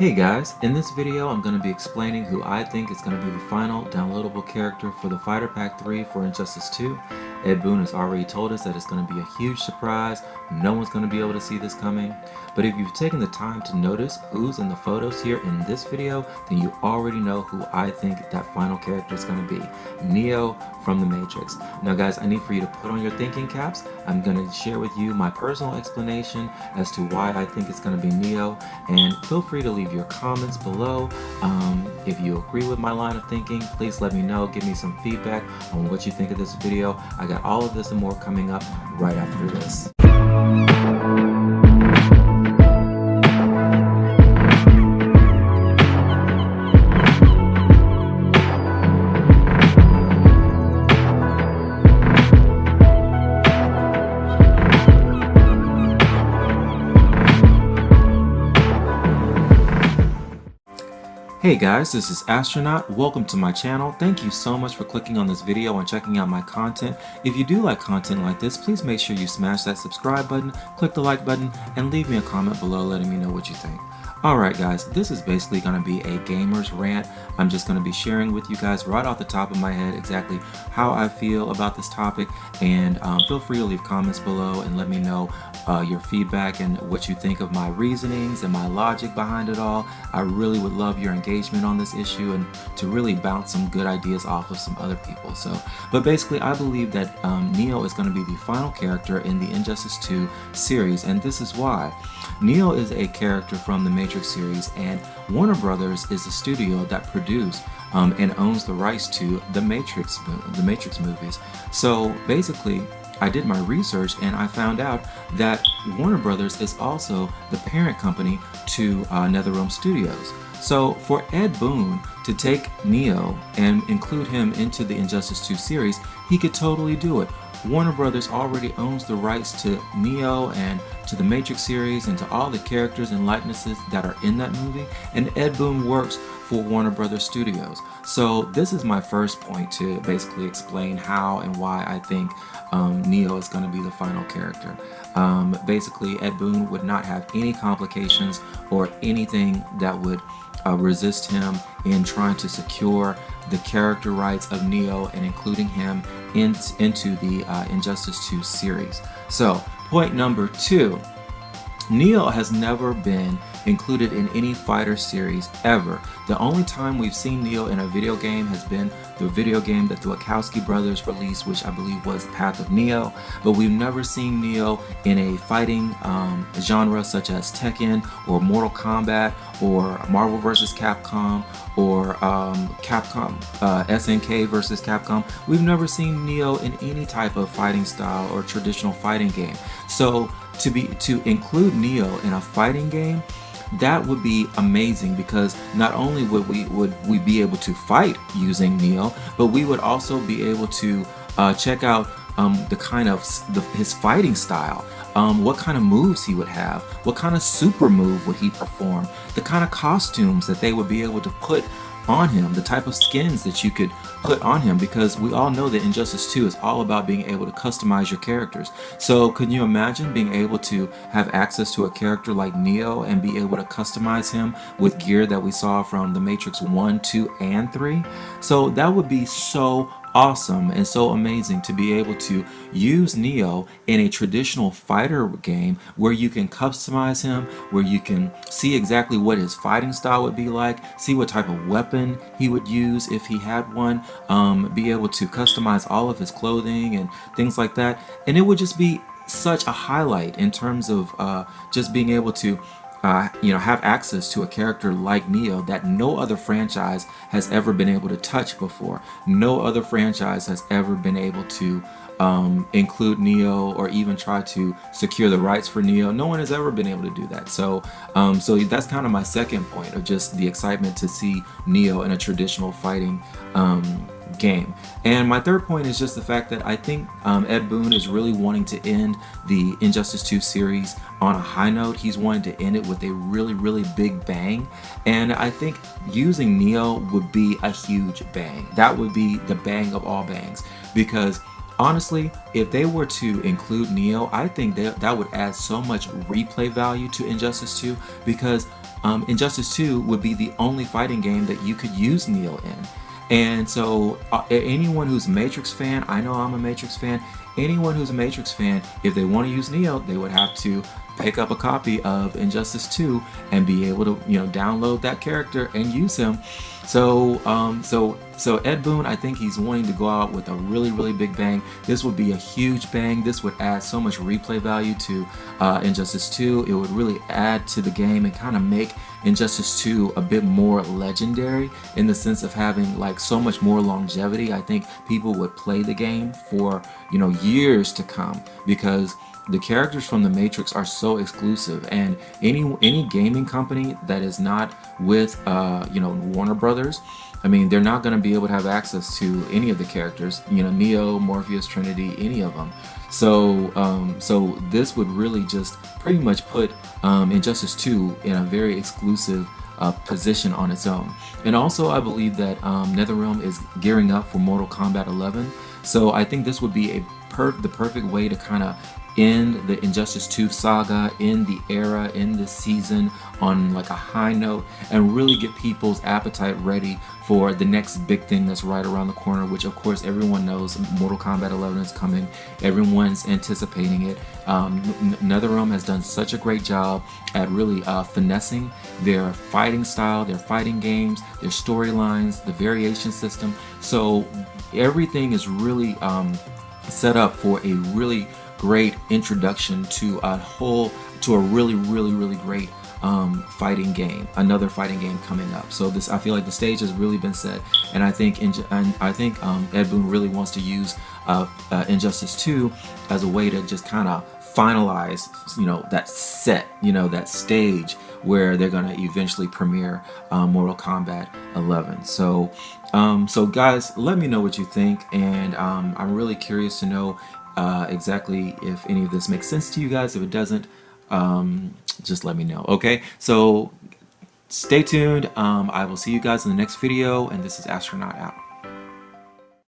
Hey guys, in this video I'm going to be explaining who I think is going to be the final downloadable character for the Fighter Pack 3 for Injustice 2. Ed Boon has already told us that it's going to be a huge surprise, no one's going to be able to see this coming, but if you've taken the time to notice who's in the photos here in this video, then you already know who I think that final character is going to be, Neo from the Matrix. Now guys, I need for you to put on your thinking caps. I'm going to share with you my personal explanation as to why I think it's going to be Neo, and feel free to leave your comments below. If you agree with my line of thinking, please let me know. Give me some feedback on what you think of this video. I got all of this and more coming up right after this. Hey guys, this is Astronaut. Welcome to my channel. Thank you so much for clicking on this video and checking out my content. If you do like content like this, please make sure you smash that subscribe button, click the like button, and leave me a comment below letting me know what you think. Alright guys, this is basically going to be a gamer's rant. I'm just going to be sharing with you guys right off the top of my head exactly how I feel about this topic, and feel free to leave comments below and let me know your feedback and what you think of my reasonings and my logic behind it all. I really would love your engagement on this issue and to really bounce some good ideas off of some other people. But basically I believe that Neo is going to be the final character in the Injustice 2 series, and this is why. Neo is a character from the Matrix series, and Warner Brothers is the studio that produced and owns the rights to the Matrix movies. So basically I did my research and I found out that Warner Brothers is also the parent company to NetherRealm Studios. So for Ed Boon to take Neo and include him into the Injustice 2 series, he could totally do it. Warner Brothers already owns the rights to Neo and to the Matrix series and to all the characters and likenesses that are in that movie, and Ed Boon works for Warner Brothers Studios. So this is my first point to basically explain how and why I think Neo is going to be the final character. Basically, Ed Boon would not have any complications or anything that would resist him in trying to secure the character rights of Neo and including him into the Injustice 2 series. So, point number 2. Neo has never been included in any fighter series ever. The only time we've seen Neo in a video game has been the video game that the Wachowski brothers released, which I believe was Path of Neo, but we've never seen Neo in a fighting genre such as Tekken or Mortal Kombat or Marvel vs. Capcom or Capcom SNK vs. Capcom. We've never seen Neo in any type of fighting style or traditional fighting game. So to include Neo in a fighting game, that would be amazing, because not only would we be able to fight using Neo, but we would also be able to check out the kind of his fighting style, what kind of moves he would have, what kind of super move would he perform, the kind of costumes that they would be able to put on him, the type of skins that you could put on him, because we all know that Injustice 2 is all about being able to customize your characters. So can you imagine being able to have access to a character like Neo and be able to customize him with gear that we saw from the Matrix 1, 2, and 3? So that would be so awesome and so amazing to be able to use Neo in a traditional fighter game where you can customize him, where you can see exactly what his fighting style would be like, see what type of weapon he would use if he had one, be able to customize all of his clothing and things like that. And it would just be such a highlight in terms of just being able to have access to a character like Neo that no other franchise has ever been able to touch before. No other franchise has ever been able to include Neo or even try to secure the rights for Neo. No one has ever been able to do that. So that's kind of my second point of just the excitement to see Neo in a traditional fighting game. And my third point is just the fact that I think Ed Boon is really wanting to end the Injustice 2 series on a high note. He's wanting to end it with a really big bang, and I think using Neo would be a huge bang. That would be the bang of all bangs, because honestly, if they were to include Neo, I think that would add so much replay value to Injustice 2 because Injustice 2 would be the only fighting game that you could use Neo in. And so, anyone who's a Matrix fan, I know I'm a Matrix fan. Anyone who's a Matrix fan, if they want to use Neo, they would have to pick up a copy of Injustice 2 and be able to, download that character and use him. So Ed Boon, I think he's wanting to go out with a really, really big bang. This would be a huge bang. This would add so much replay value to Injustice 2. It would really add to the game and kind of make Injustice 2 a bit more legendary in the sense of having like so much more longevity. I think people would play the game for, years to come because the characters from the Matrix are so exclusive, and any gaming company that is not with Warner Brothers, I mean, they're not going to be able to have access to any of the characters, Neo, Morpheus, Trinity, any of them. So this would really just pretty much put Injustice 2 in a very exclusive position on its own. And also, I believe that NetherRealm is gearing up for Mortal Kombat 11. So I think this would be the perfect way to kind of end the Injustice 2 saga, in the era, in this season on like a high note, and really get people's appetite ready for the next big thing that's right around the corner, which of course everyone knows Mortal Kombat 11 is coming. Everyone's anticipating it. NetherRealm has done such a great job at really finessing their fighting style, their fighting games, their storylines, the variation system. So everything is really set up for a really great introduction to a really, really, really great fighting game, another fighting game coming up. So I feel like the stage has really been set, and I think Ed Boon really wants to use Injustice 2 as a way to just kind of finalize, that set, that stage where they're going to eventually premiere Mortal Kombat 11. So guys, let me know what you think, and I'm really curious to know exactly if any of this makes sense to you guys. If it doesn't, just let me know. Okay, so stay tuned. I will see you guys in the next video, and this is Astronaut out.